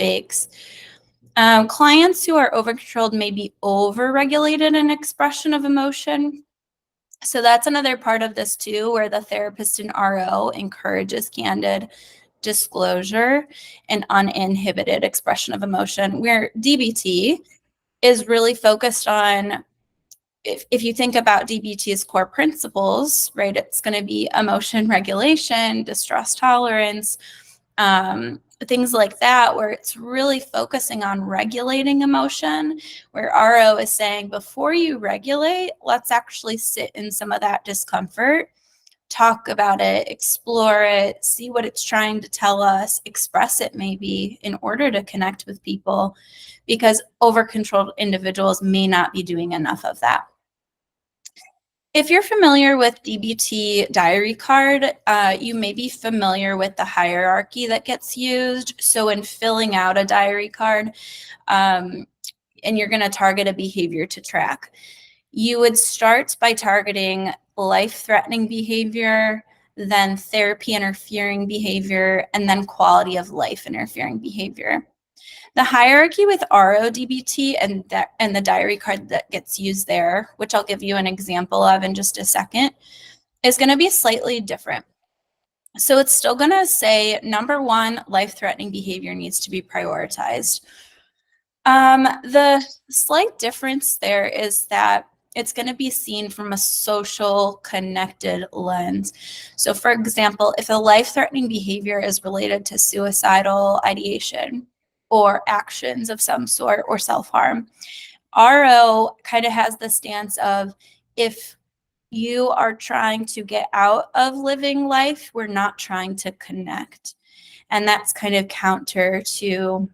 fakes. Clients who are overcontrolled may be overregulated in expression of emotion. So that's another part of this too, where the therapist in RO encourages candid disclosure and uninhibited expression of emotion, where DBT is really focused on, if you think about DBT's core principles, right, it's going to be emotion regulation, distress tolerance, things like that, where it's really focusing on regulating emotion, where RO is saying, before you regulate, let's actually sit in some of that discomfort, talk about it, explore it, see what it's trying to tell us, express it maybe in order to connect with people, because over-controlled individuals may not be doing enough of that. If you're familiar with DBT diary card, you may be familiar with the hierarchy that gets used. So in filling out a diary card, and you're going to target a behavior to track, you would start by targeting life-threatening behavior, then therapy interfering behavior, and then quality of life interfering behavior. The hierarchy with RO-DBT and the diary card that gets used there, which I'll give you an example of in just a second, is going to be slightly different. So it's still going to say, number one, life-threatening behavior needs to be prioritized. The slight difference there is that it's going to be seen from a social connected lens. So for example, if a life-threatening behavior is related to suicidal ideation or actions of some sort or self-harm, RO kind of has the stance of, if you are trying to get out of living life, we're not trying to connect. And that's kind of counter to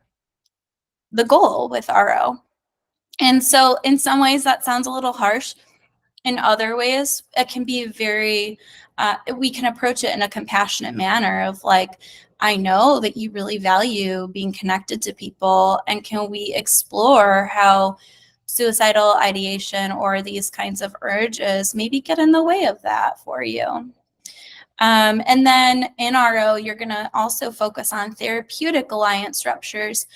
the goal with RO. And so in some ways that sounds a little harsh. In other ways, it can be very, we can approach it in a compassionate manner of like, I know that you really value being connected to people, and can we explore how suicidal ideation or these kinds of urges maybe get in the way of that for you. And then in RO, you're going to also focus on therapeutic alliance ruptures.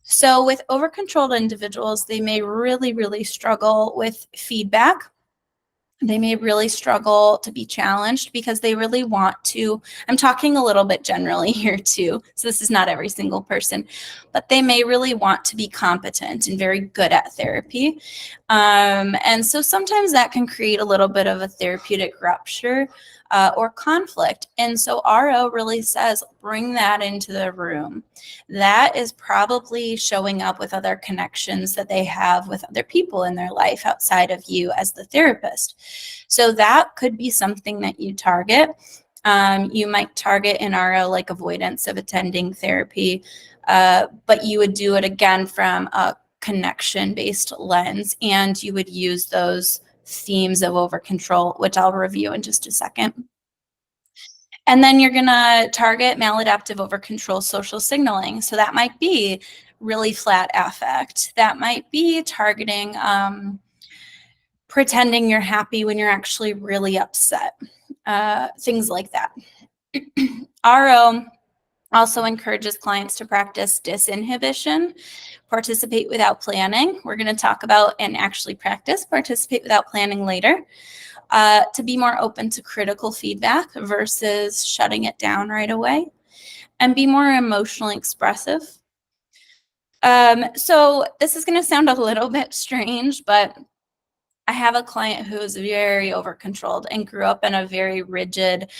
So with over-controlled individuals, they may really, really struggle with feedback. They may really struggle to be challenged because they really want to, I'm talking a little bit generally here too, so this is not every single person, but they may really want to be competent and very good at therapy. And so sometimes that can create a little bit of a therapeutic rupture or conflict. And so RO really says, bring that into the room. That is probably showing up with other connections that they have with other people in their life outside of you as the therapist. So that could be something that you target. You might target in RO like avoidance of attending therapy, but you would do it again from a connection-based lens, and you would use those themes of over-control, which I'll review in just a second. And then you're going to target maladaptive over-control social signaling. So that might be really flat affect. That might be targeting pretending you're happy when you're actually really upset. Things like that. RO also encourages clients to practice disinhibition, participate without planning. We're going to talk about and actually practice participate without planning later, to be more open to critical feedback versus shutting it down right away, and be more emotionally expressive. So this is going to sound a little bit strange, but I have a client who is very over-controlled and grew up in a very rigid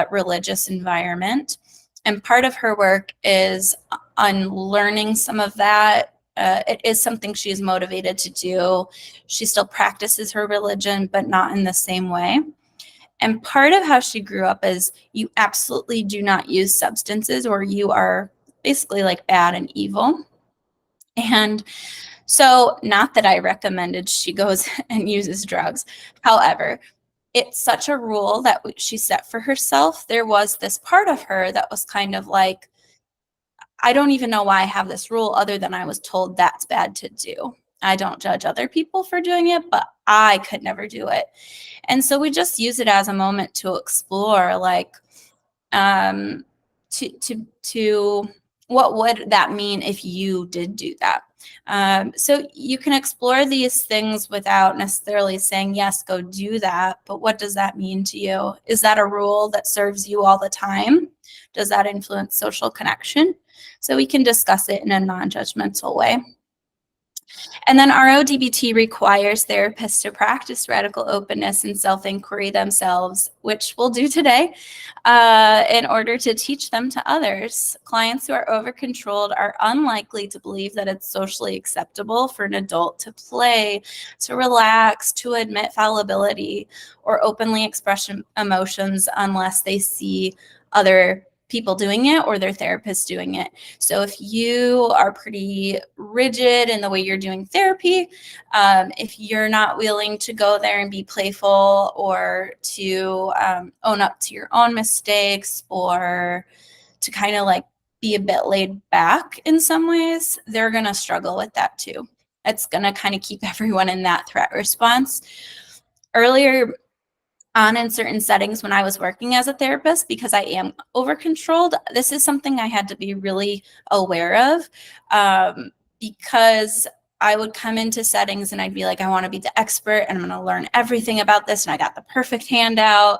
religious environment. And part of her work is unlearning some of that. It is something she is motivated to do. She still practices her religion, but not in the same way. And part of how she grew up is, you absolutely do not use substances, or you are basically like bad and evil. And so, not that I recommended she goes and uses drugs. However, it's such a rule that she set for herself. There was this part of her that was kind of like, I don't even know why I have this rule other than I was told that's bad to do. I don't judge other people for doing it, but I could never do it. And so we just use it as a moment to explore, like, to what would that mean if you did do that? So you can explore these things without necessarily saying, yes, go do that. But what does that mean to you? Is that a rule that serves you all the time? Does that influence social connection? So we can discuss it in a non-judgmental way. And then RODBT requires therapists to practice radical openness and self-inquiry themselves, which we'll do today, in order to teach them to others. Clients who are over-controlled are unlikely to believe that it's socially acceptable for an adult to play, to relax, to admit fallibility, or openly express emotions unless they see other people doing it or their therapist doing it. So if you are pretty rigid in the way you're doing therapy, if you're not willing to go there and be playful or to own up to your own mistakes or to kind of like be a bit laid back in some ways, they're going to struggle with that too. It's going to kind of keep everyone in that threat response. Earlier on in certain settings when I was working as a therapist, because I am over-controlled, this is something I had to be really aware of, because I would come into settings and I'd be like, I want to be the expert and I'm going to learn everything about this and I got the perfect handout.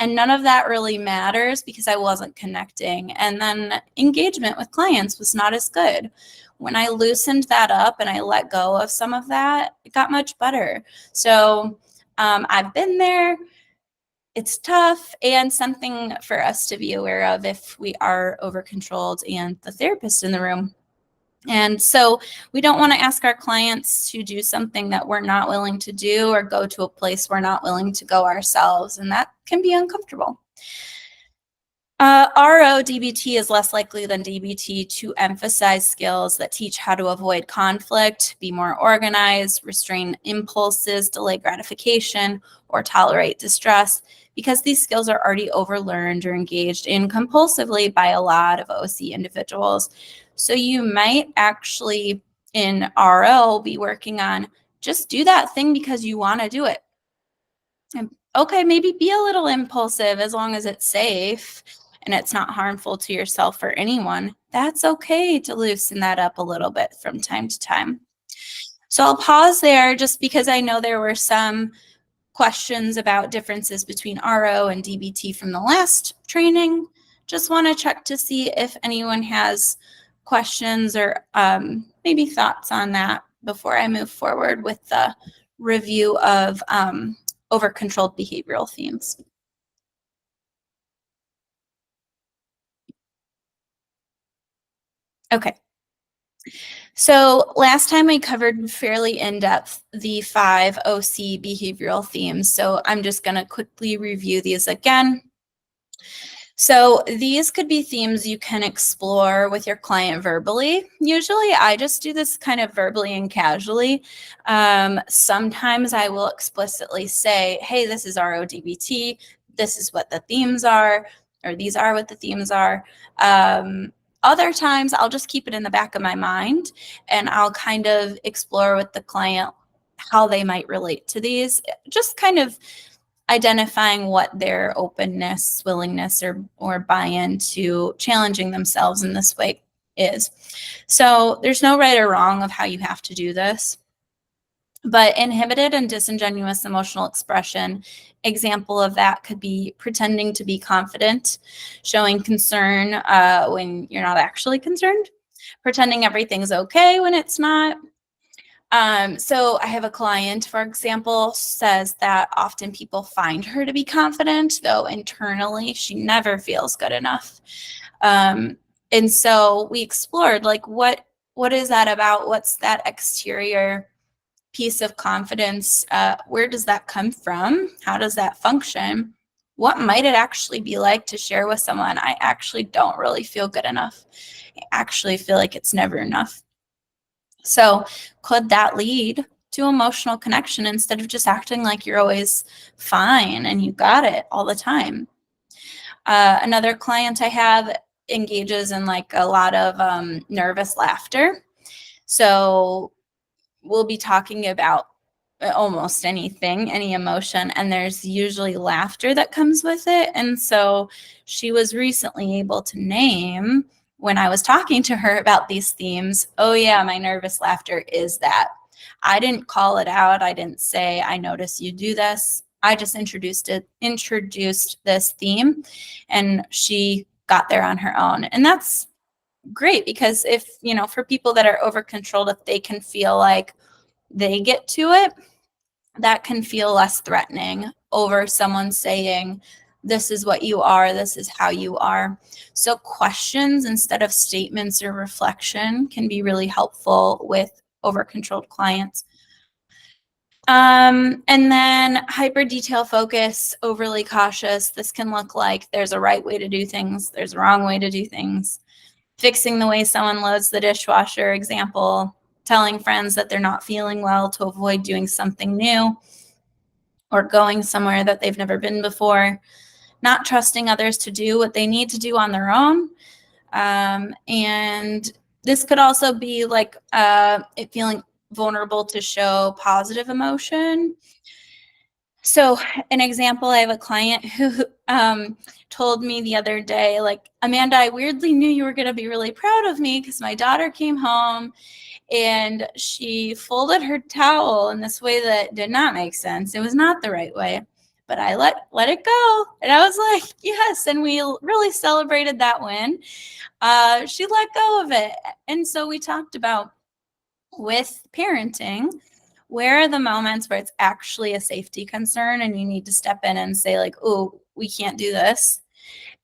And none of that really matters because I wasn't connecting. And then engagement with clients was not as good. When I loosened that up and I let go of some of that, it got much better. So I've been there. It's tough and something for us to be aware of if we are over-controlled and the therapist in the room. And so we don't want to ask our clients to do something that we're not willing to do or go to a place we're not willing to go ourselves, and that can be uncomfortable. RODBT is less likely than DBT to emphasize skills that teach how to avoid conflict, be more organized, restrain impulses, delay gratification, or tolerate distress, because these skills are already overlearned or engaged in compulsively by a lot of OC individuals. So you might actually in RO be working on just do that thing because you want to do it. And okay, maybe be a little impulsive as long as it's safe and it's not harmful to yourself or anyone. That's okay to loosen that up a little bit from time to time. So I'll pause there just because I know there were some questions about differences between RO and DBT from the last training. Just want to check to see if anyone has questions or maybe thoughts on that before I move forward with the review of over-controlled behavioral themes. Okay. So last time I covered fairly in-depth the 5 OC behavioral themes. So I'm just going to quickly review these again. So these could be themes you can explore with your client verbally. Usually I just do this kind of verbally and casually. Sometimes I will explicitly say, hey, this is RODBT. This is what the themes are, or these are what the themes are. Other times I'll just keep it in the back of my mind and I'll kind of explore with the client how they might relate to these, just kind of identifying what their openness, willingness, or buy-in to challenging themselves in this way is. So there's no right or wrong of how you have to do this. But inhibited and disingenuous emotional expression, example of that could be pretending to be confident, showing concern when you're not actually concerned, pretending everything's okay when it's not. So I have a client, for example, says that often people find her to be confident, though internally she never feels good enough. And so we explored, like, what is that about? What's that exterior piece of confidence? Where does that come from? How does that function? What might it actually be like to share with someone? I actually don't really feel good enough. I actually feel like it's never enough. So could that lead to emotional connection instead of just acting like you're always fine and you got it all the time? Another client I have engages in like a lot of nervous laughter. So we'll be talking about almost anything, any emotion, and there's usually laughter that comes with it. And so she was recently able to name when I was talking to her about these themes, oh yeah, my nervous laughter is that. I didn't call it out. I didn't say, I notice you do this. I just introduced this theme, and she got there on her own. And that's great, because if, for people that are over controlled, if they can feel like they get to it, that can feel less threatening over someone saying, this is what you are, this is how you are. So questions instead of statements or reflection can be really helpful with over controlled clients. And then hyper detail focus, overly cautious. This can look like there's a right way to do things, there's a wrong way to do things. Fixing the way someone loads the dishwasher, example, telling friends that they're not feeling well to avoid doing something new, or going somewhere that they've never been before, not trusting others to do what they need to do on their own. And this could also be like it feeling vulnerable to show positive emotion. So an example, I have a client who told me the other day, like, Amanda, I weirdly knew you were going to be really proud of me because my daughter came home and she folded her towel in this way that did not make sense. It was not the right way, but I let it go. And I was like, yes. And we really celebrated that win. She let go of it. And so we talked about, with parenting, where are the moments where it's actually a safety concern and you need to step in and say, like, oh, we can't do this?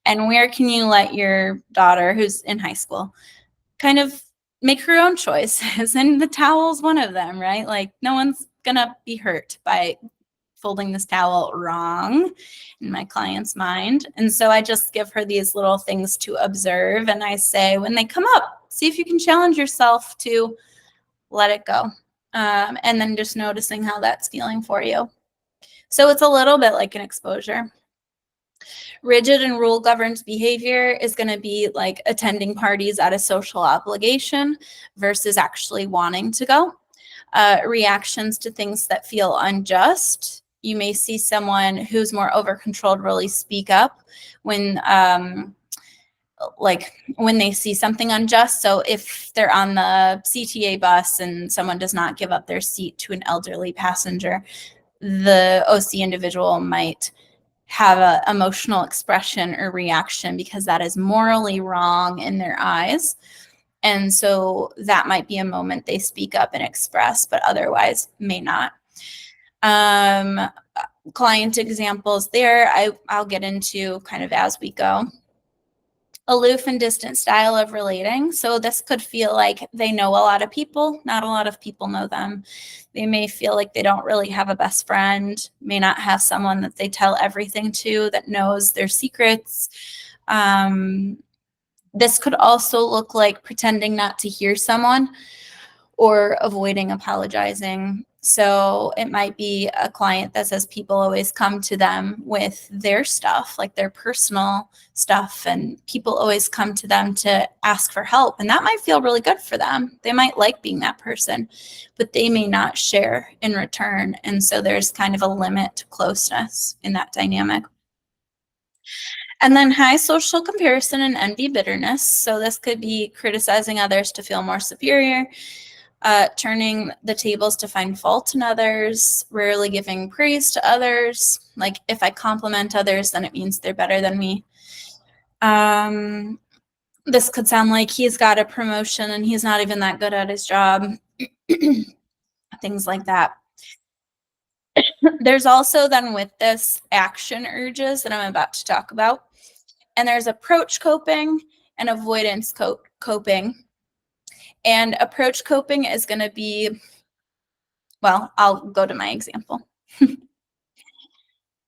And where can you let your daughter, who's in high school, kind of make her own choices? And the towel's one of them, right? Like, no one's gonna be hurt by folding this towel wrong in my client's mind. And so I just give her these little things to observe. And I say, when they come up, see if you can challenge yourself to let it go. And then just noticing how that's feeling for you. So it's a little bit like an exposure. Rigid and rule governed behavior is going to be like attending parties out of social obligation versus actually wanting to go. Reactions to things that feel unjust. You may see someone who's more over controlled really speak up when they see something unjust. So if they're on the CTA bus and someone does not give up their seat to an elderly passenger, the OC individual might have an emotional expression or reaction because that is morally wrong in their eyes. And so that might be a moment they speak up and express, but otherwise may not. Client examples there, I'll get into kind of as we go. Aloof and distant style of relating. So this could feel like they know a lot of people, not a lot of people know them. They may feel like they don't really have a best friend, may not have someone that they tell everything to that knows their secrets. This could also look like pretending not to hear someone or avoiding apologizing. So it might be a client that says people always come to them with their stuff, like their personal stuff, and people always come to them to ask for help. And that might feel really good for them. They might like being that person, but they may not share in return. And so there's kind of a limit to closeness in that dynamic. And then high social comparison and envy bitterness. So this could be criticizing others to feel more superior, turning the tables to find fault in others, rarely giving praise to others. Like, if I compliment others, then it means they're better than me. This could sound like he's got a promotion and he's not even that good at his job. Things like that. There's also then with this action urges that I'm about to talk about. And there's approach coping and avoidance coping. And approach coping is going to be, well, I'll go to my example.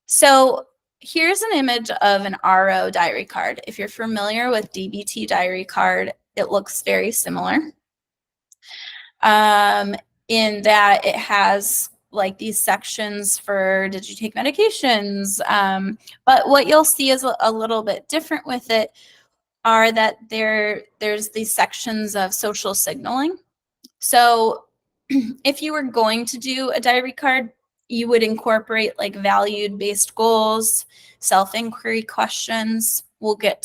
So here's an image of an RO diary card. If you're familiar with DBT diary card, it looks very similar in that it has like these sections for, did you take medications? But what you'll see is a little bit different with it are that there's these sections of social signaling. So if you were going to do a diary card, you would incorporate like valued-based goals, self-inquiry questions. We'll get